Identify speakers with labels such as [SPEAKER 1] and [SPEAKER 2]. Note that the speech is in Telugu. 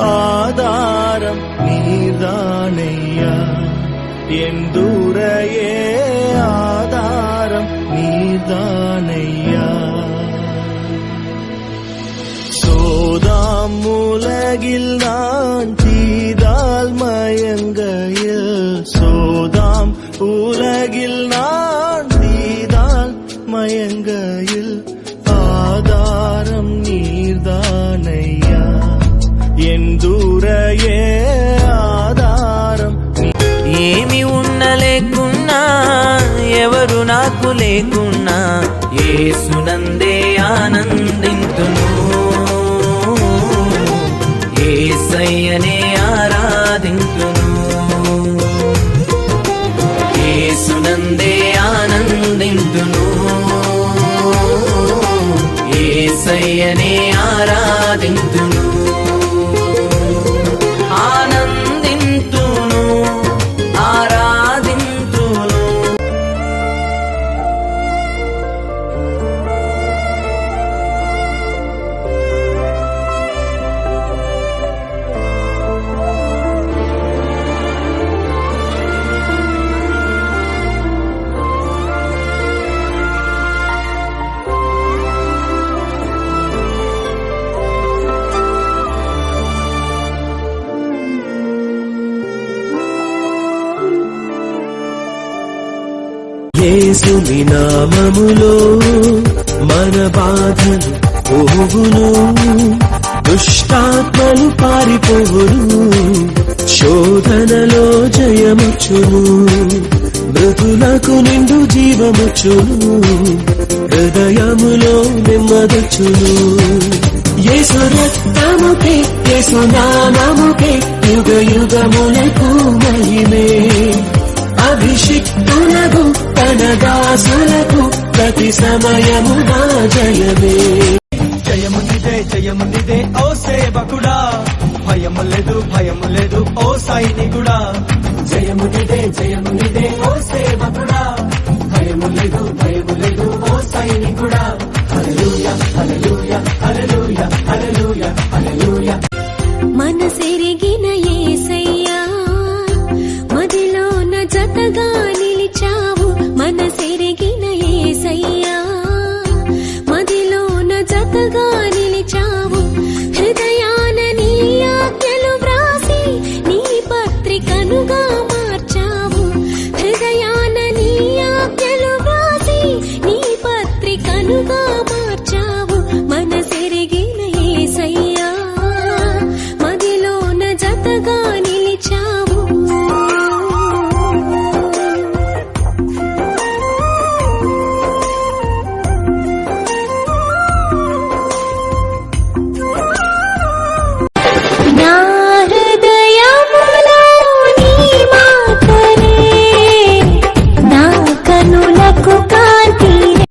[SPEAKER 1] ஆதாரம் நீர்தானையா எந்துரையே ஆதாரம் நீர்தானையா சோதாம் உலகில் நான் தீதால் மயங்கையில் சோதாம் உலகில் நான் தீதால் மயங்கையில் ஆதாரம் நீர்தானையா ఎందురయే ఆధారం
[SPEAKER 2] ఏమి ఉన్న లేకున్నా ఎవరు నాకు లేకున్నా యేసునందే ఆనందింతును యేసయ్యనే ఆరాధింతును యేసునందే ఆనందింతును యేసయ్యనే ఆరాధింతును
[SPEAKER 1] యేసుని నామములో మన బాధలు పోవును దుష్టాత్మలు పారిపోవును శోధనలో జయముచ్చును మృతులకు నిండు జీవముచ్చును హృదయములో నెమ్మదొచ్చును యేసు రక్తముకే యేసు నామముకే యుగ యుగములకు మహిమే అభిషిక్తులకు తన దాసులకు ప్రతి సమయమునా జయమే
[SPEAKER 3] జయము నిదే ఓ సేవకుడా భయము లేదు ఓ సైనికుడా జయము నిదే ఓ సేవకుడా భయము లేదు ఓ సైనికుడా హల్లెలూయా హల్లెలూయా హల్లెలూయా హల్లెలూయా